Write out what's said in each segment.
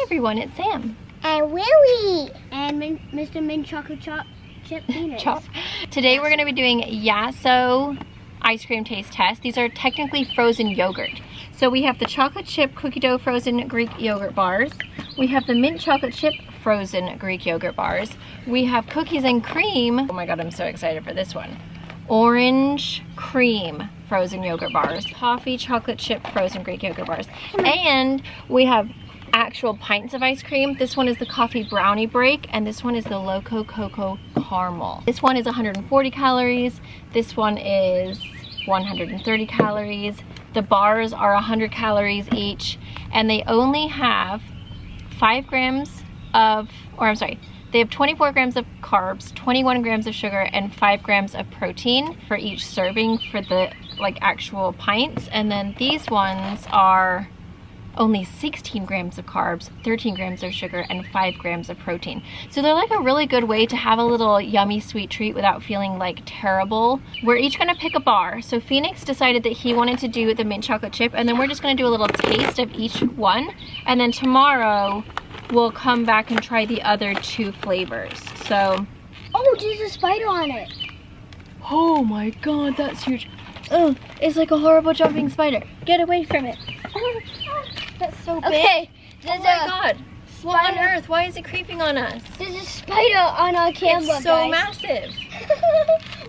everyone, it's Sam. And Willie. And Mr. Mint Chocolate Chip Peanuts. Today we're going to be doing Yasso ice cream taste test. These are technically frozen yogurt. So we have the chocolate chip cookie dough frozen Greek yogurt bars. We have the mint chocolate chip frozen Greek yogurt bars. We have cookies and cream. Oh my god, I'm so excited for this one. Orange cream frozen yogurt bars. Coffee chocolate chip frozen Greek yogurt bars. And we have actual pints of ice cream. This one is the coffee brownie break, and this one is the loco cocoa caramel. This one is 140 calories. This one is 130 calories. The bars are 100 calories each, and they only have 5 grams of, or I'm sorry, they have 24 grams of carbs, 21 grams of sugar, and 5 grams of protein for each serving for the like actual pints. And then these ones are only 16 grams of carbs, 13 grams of sugar, and 5 grams of protein. So they're like a really good way to have a little yummy sweet treat without feeling like terrible. We're each gonna pick a bar. So Phoenix decided that he wanted to do the mint chocolate chip, and then we're just gonna do a little taste of each one. And then tomorrow, we'll come back and try the other 2 flavors. So. Oh, there's a spider on it. Oh my god, that's huge. Oh, it's like a horrible jumping spider. Get away from it. That's so big. Okay. Oh my god. What on earth? Why is it creeping on us? There's a spider on our camera, It's so guys. massive.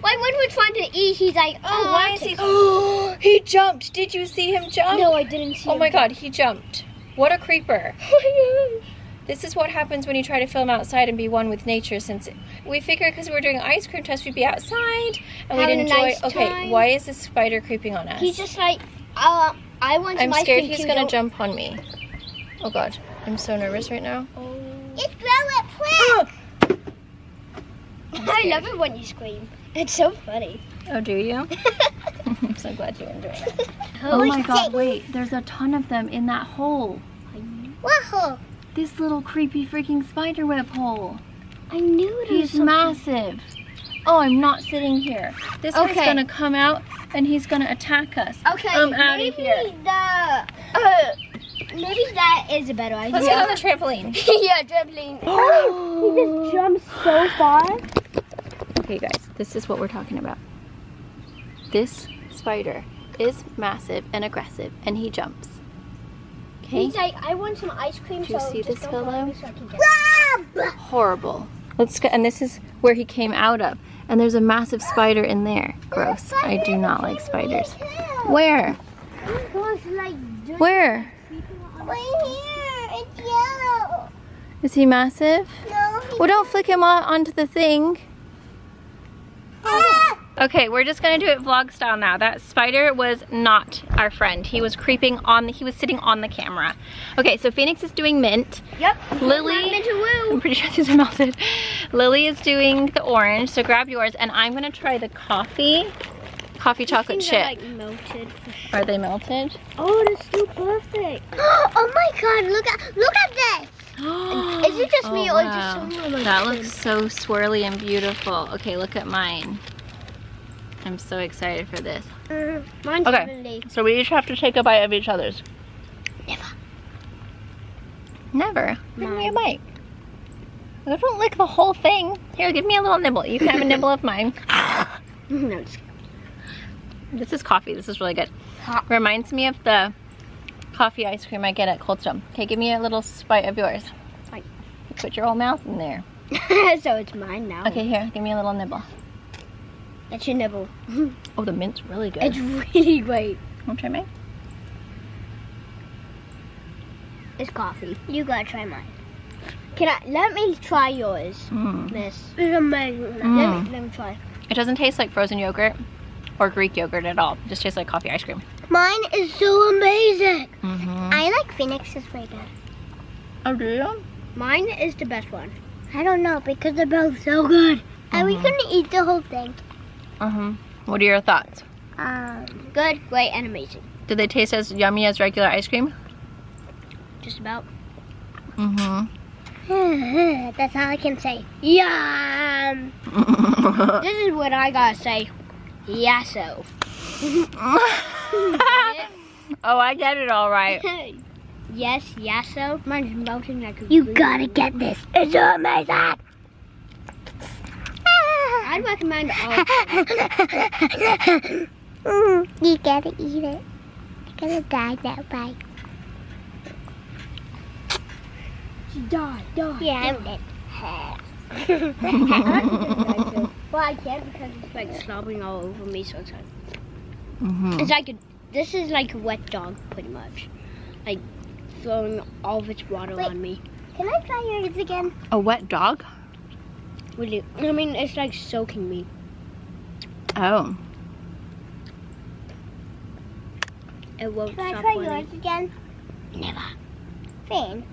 Like when we're trying to eat, he's like, Oh, why is he? Oh, he jumped. Did you see him jump? No, I didn't see him. Oh my god, he jumped. What a creeper. This is what happens when you try to film outside and be one with nature, since we figured because we were doing an ice cream test we'd be outside and we'd Having a enjoy. nice Okay, time. why is this spider creeping on us? He's just like, I want some I'm ice scared cream he's too, gonna don't- jump on me. Oh god, I'm so nervous right now. It's Bella Plant. I love it when you scream. It's so funny. Oh, do you? I'm so glad you enjoyed it. Oh Oh my god, wait, there's a ton of them in that hole. What hole? This little creepy freaking spider web hole. I knew it was He's something. massive. Oh, I'm not sitting here. This guy's Okay. gonna come out and he's gonna attack us. Okay, I'm out maybe of here. Maybe that is a better idea. Let's get on the trampoline. Yeah, trampoline. He just jumps so far. Okay guys, this is what we're talking about. This spider is massive and aggressive, and he jumps. Okay? He's like, I want some ice cream. Do you so see just this don't fellow? bother me so I can get it. Horrible. Let's go, and this is where he came out of. And there's a massive spider in there. Gross. I do not like spiders. Where? Oh gosh, like just Where? right here. It's yellow. Is he massive? No. Well, don't flick him onto the thing. Okay, we're just gonna do it vlog style now. That spider was not our friend. He was creeping on, he was sitting on the camera. Okay, so Phoenix is doing mint. Yep. Lily, I'm pretty sure these are melted. Lily is doing the orange, so grab yours, and I'm gonna try the coffee chocolate chip. Like melted. Are they melted? Oh, that's so perfect. Oh my god, look at this. Is it just me or is it someone like That looks so swirly and beautiful. Okay, look at mine. I'm so excited for this. Mine's Okay. heavenly. So we each have to take a bite of each other's. Never. Never? Give me a bite. I don't lick the whole thing. Here, give me a little nibble. You can have a nibble of mine. No, just This is coffee. This is really good. hot. Reminds me of the coffee ice cream I get at Cold Stone. Okay, give me a little bite of yours. Fine. You put your whole mouth in there. So it's mine now. Okay, here, give me a little nibble. That's your nibble. Oh, the mint's really good. It's really great. Want to try mine? It's coffee. You gotta try mine. Let me try yours, miss. It's amazing. Let me try. It doesn't taste like frozen yogurt or Greek yogurt at all. It just tastes like coffee ice cream. Mine is so amazing. Mm-hmm. I like Phoenix's way better. Oh, do you? Mine is the best one. I don't know because they're both so good. Are we gonna eat the whole thing? What are your thoughts? Good, great, and amazing. Do they taste as yummy as regular ice cream? Just about. Mm-hmm. That's all I can say. Yum! This is what I gotta say. Yasso. Oh, I get it all right. Yes, Yasso. Mine's melting like a You gotta get this. It's amazing. I'd recommend all of them. You gotta eat it. You're gonna die that bite. Die. Yeah, I'm dead. Well, I can't because it's like slobbering all over me, so it's like it's like this is like a wet dog, pretty much, like throwing all of its water on me. Can I try yours again? A wet dog? Really? I mean, it's like soaking me. Oh. It won't stop. Can I try yours again? Never. Fine.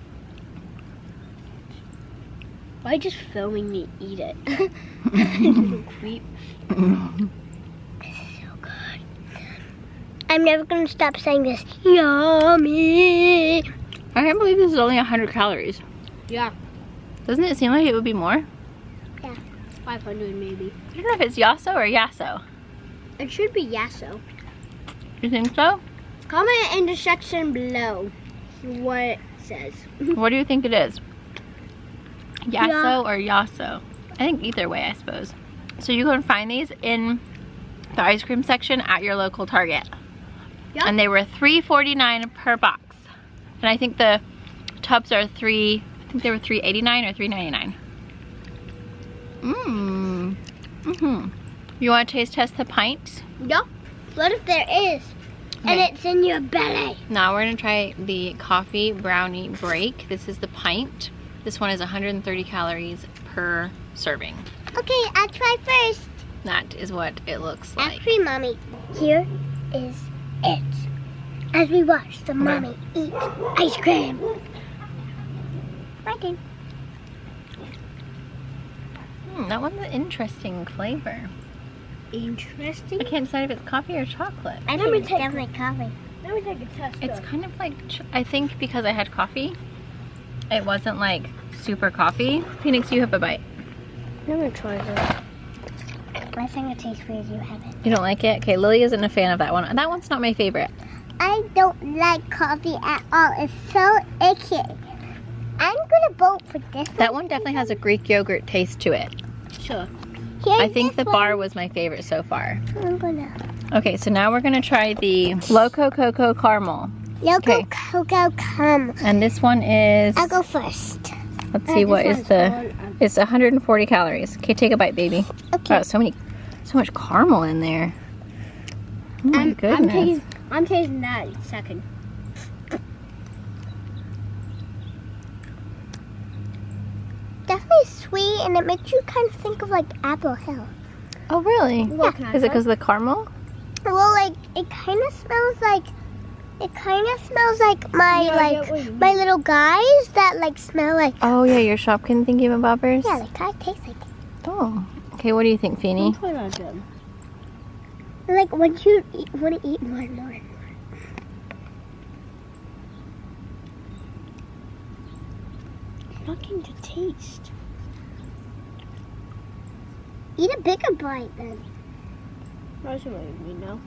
Why just filming me eat it? Little creep. This is so good. I'm never gonna stop saying this. Yummy. I can't believe this is only 100 calories. Yeah. Doesn't it seem like it would be more? Yeah. 500 maybe. I don't know if it's Yasso or Yasso. It should be Yasso. You think so? Comment in the section below what it says. What do you think it is? Yasso or Yasso? I think either way, I suppose. So you can find these in the ice cream section at your local Target. Yep. And they were $3.49 per box. And I think the tubs are I think they were $3.89 or $3.99. You want to taste test the pint? Yep. What if there is? Okay. And it's in your belly. Now we're gonna try the coffee brownie break. This is the pint. This one is 130 calories per serving. Okay, I'll try first. That is what it looks like. Actually, Mommy, here is it. As we watch the Mommy eat ice cream. My turn. That one's an interesting flavor. Interesting? I can't decide if it's coffee or chocolate. I think it's definitely coffee. Let me take a test. It's kind of like, I think because I had coffee, it wasn't like super coffee. Phoenix, you have a bite. I'm gonna try this. I think it tastes weird. You haven't. You don't like it? Okay, Lily isn't a fan of that one. That one's not my favorite. I don't like coffee at all. It's so icky. I'm gonna vote for this one. That one definitely has a Greek yogurt taste to it. Sure. I think the bar was my favorite so far. I'm gonna. Okay, so now we're gonna try the Loco Coco Caramel. Loco Coco Caramel. And this one is. I'll go first. Let's see, what is the? It's 140 calories. Okay, take a bite, baby. Okay. Wow, so much caramel in there. Oh my goodness. I'm tasting that in a second. Definitely sweet, and it makes you kind of think of like Apple Hill. Oh, really? Yeah. Is it because of the caramel? Well, like it kind of smells like. It kind of smells like my my little guys that like smell like. Oh yeah, your Shopkin thingy-ma-bobbers? Yeah, like kind of taste like it. Oh. Okay, what do you think, Feeny? Like when you want to eat more and more and more. I'm not getting to taste. Eat a bigger bite then. That's what you know.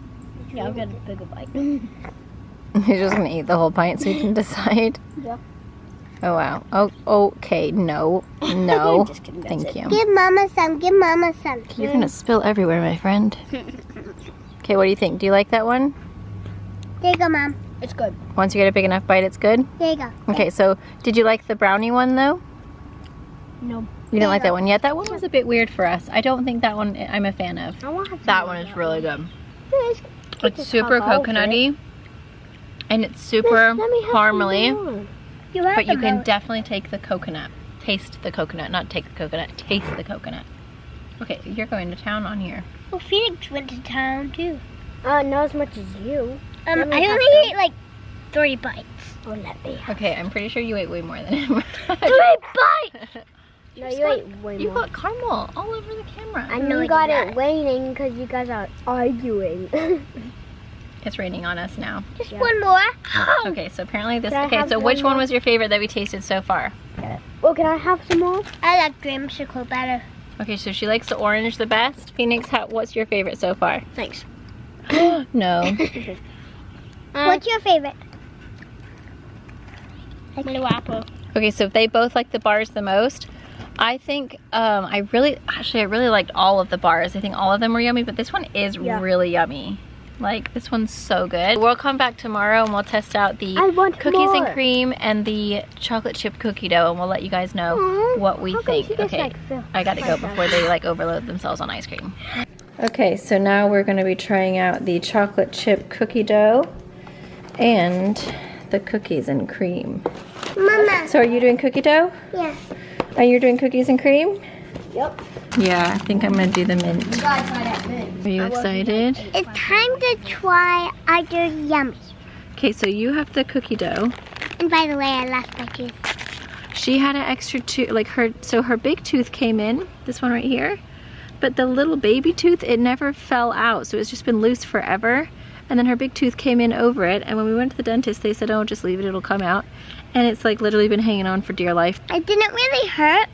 Yeah, I'll get a bigger bite. You're just gonna eat the whole pint so you can decide? Yeah. Oh wow. Oh, okay. No. No. Just kidding, Thank you. Give Mama some. Give Mama some. You're gonna spill everywhere, my friend. Okay, what do you think? Do you like that one? There you go, Mom. It's good. Once you get a big enough bite, it's good? There you go. Okay, so did you like the brownie one though? No. You didn't like that one yet? That one was a bit weird for us. I don't think that one I'm a fan of. That one is really good. It's super coconutty. And it's super caramely. But you can definitely take the coconut. Taste the coconut. Not take the coconut. Taste the coconut. Okay, you're going to town on here. Well, Phoenix went to town too. Not as much as you. I only ate like 3 bites. Oh, let me. Okay, I'm pretty sure you ate way more than him. 3 bites! No, you ate way more. You got caramel all over the camera. I know you got it raining because you guys are arguing. It's raining on us now. Just one more. Okay, so apparently this. Okay, so which one was your favorite that we tasted so far? Well, can I have some more? I like dreamsicle better. Okay, so she likes the orange the best. Phoenix, what's your favorite so far? Thanks. No. What's your favorite? My little apple. Okay, so if they both like the bars the most, I think I really liked all of the bars. I think all of them were yummy, but this one is really yummy. Like, this one's so good. We'll come back tomorrow and we'll test out the cookies and cream and the chocolate chip cookie dough, and we'll let you guys know what we think. Okay, I gotta go before they like overload themselves on ice cream. Okay, so now we're gonna be trying out the chocolate chip cookie dough and the cookies and cream. Mama. So are you doing cookie dough? Yeah. Are you doing cookies and cream? Yep. Yeah, I think I'm gonna do the mint. You gotta try that mint. Are you excited? It's time to try other yummies. Okay, so you have the cookie dough. And by the way, I left my tooth. She had an extra tooth, like her big tooth came in, this one right here, but the little baby tooth, it never fell out, so it's just been loose forever. And then her big tooth came in over it, and when we went to the dentist, they said, oh, just leave it, it'll come out. And it's like literally been hanging on for dear life. It didn't really hurt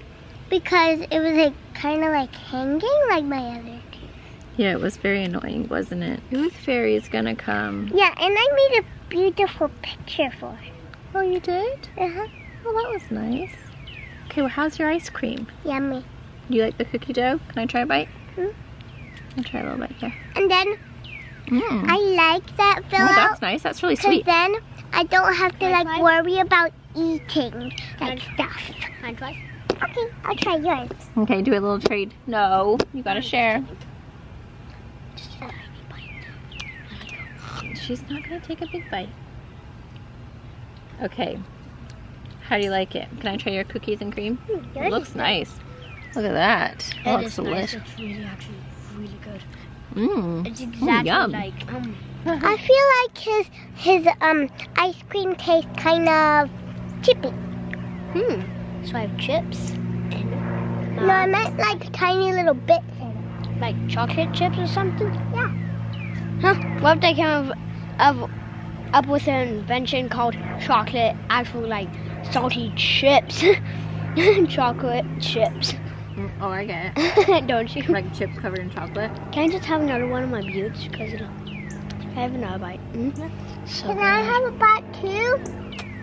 because it was like kind of like hanging like my other tooth. Yeah, it was very annoying, wasn't it? Tooth Fairy is gonna come. Yeah, and I made a beautiful picture for her. Oh, you did? Uh-huh. Oh, that was nice. Okay, well, how's your ice cream? Yummy. Do you like the cookie dough? Can I try a bite? Mm. I'll try a little bite here. And then I like that fill out. That's nice. That's really sweet. Then I don't have to like worry about eating like stuff. Can I try? Okay, I'll try yours. Okay, do a little trade. No, you gotta share. Just a tiny bite. She's not gonna take a big bite. Okay. How do you like it? Can I try your cookies and cream? It looks nice. Look at that. Oh, it's delicious. It's really actually really good. Mmm. It's exactly yum. like I feel like his ice cream tastes kind of chippy. So I have chips and No, I meant like tiny little bits in it. like chocolate chips or something. Yeah. Huh? What if they came up with an invention called chocolate, actual like salty chips, chocolate chips? Oh, I get it. Don't you? Like chips covered in chocolate. Can I just have another one of my buttes? Because I have another bite. So Can I have a bite too?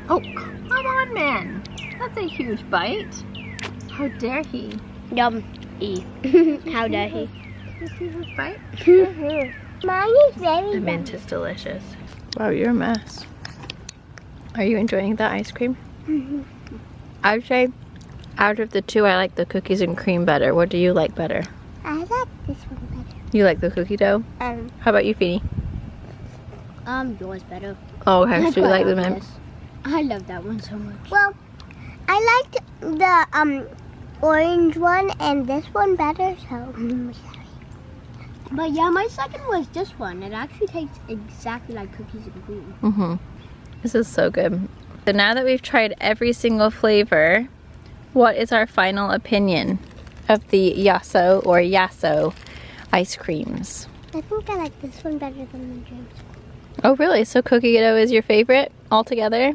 Oh, come on, man. That's a huge bite. How dare he? Yum. How dare he? You see this bite? Mine is very The mint is delicious. Wow, you're a mess. Are you enjoying the ice cream? I'd say out of the two, I like the cookies and cream better. What do you like better? I like this one better. You like the cookie dough? How about you, Feeny? Yours better. Oh, okay, so you like the mint? I love that one so much. Well, I liked the orange one and this one better, so sorry. But yeah, my second was this one. It actually tastes exactly like cookies and cream. Mm-hmm. This is so good. So now that we've tried every single flavor, what is our final opinion of the Yasso ice creams? I think I like this one better than the dreams. Oh, really? So cookie dough is your favorite altogether?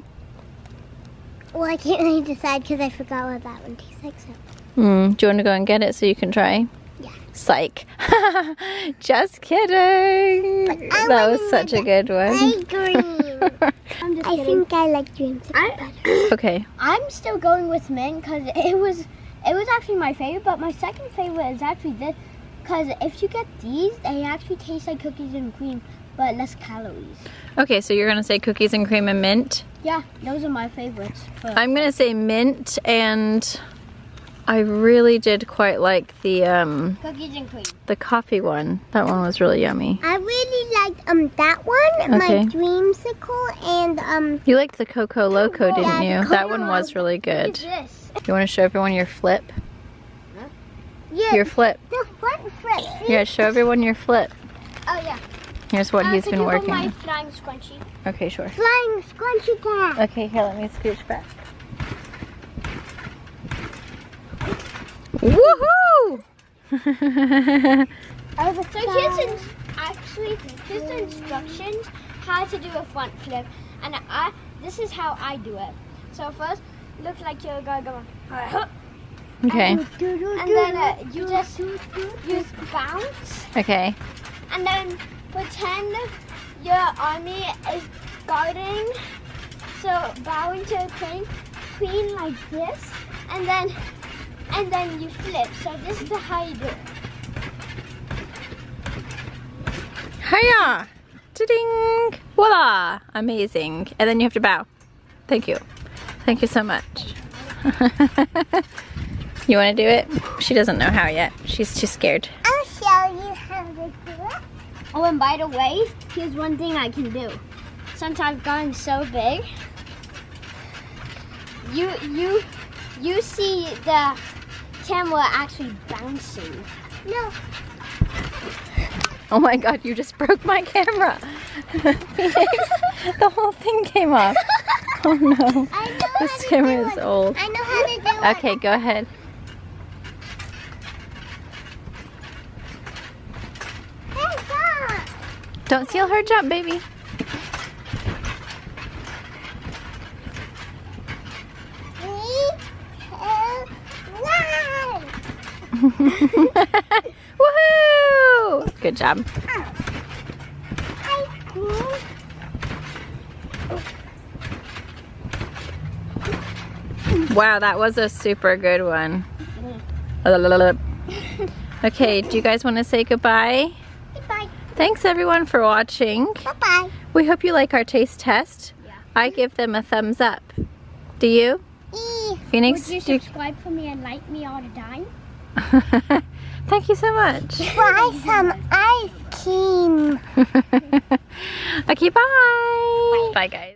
Well, I can't really decide because I forgot what that one tastes like. So. Do you want to go and get it so you can try? Yeah. Psych. Just kidding. That was such a good one. I agree. I'm just I kidding. think I like dreams better. Okay. I'm still going with mint because it was actually my favorite, but my second favorite is actually this because if you get these, they actually taste like cookies and cream, but less calories. Okay, so you're gonna say cookies and cream and mint? Yeah, those are my favorites. I'm gonna say mint, and I really did quite like the Cookies and cream. the coffee one. That one was really yummy. I really liked that one, Okay. my dreamsicle, and You liked the Coco Loco, didn't Yeah, you? the That Coco one was really good. This. You wanna show everyone your flip? yeah, Your flip. the front flip. Yeah, show everyone your flip. Oh yeah. Here's what he's could been you hold working my on. flying scrunchie? Okay, sure. Flying scrunchy cat. Okay, here, let me scooch back. Woohoo! So here's the instructions how to do a front flip, and this is how I do it. So first, look like you're going. Okay. And then you just use bounce, Okay. and then pretend your army is guarding So bow into a queen like this, and then you flip. So this is how you do it. Hiya! Ta-ding! Voila! Amazing. And then you have to bow. Thank you. Thank you so much. You want to do it? She doesn't know how yet. She's too scared. I'll show you how to do it. Oh, and by the way, here's one thing I can do. Since I've gotten so big, you see the camera actually bouncing. No. Oh my god, you just broke my camera. Phoenix, the whole thing came off. Oh no. I know This how to camera do is it. old. I know how to do it. Okay, go ahead. Hey, stop. Don't steal her jump, baby. 3, 2, 1. Woohoo! Good job. Wow, that was a super good one. Okay, do you guys want to say goodbye? Goodbye. Thanks everyone for watching. Bye-bye. We hope you like our taste test. Yeah. I give them a thumbs up. Do you? Phoenix? Would you subscribe for me and like me all the time? Thank you so much. Try some ice cream. Okay, bye. Bye, guys.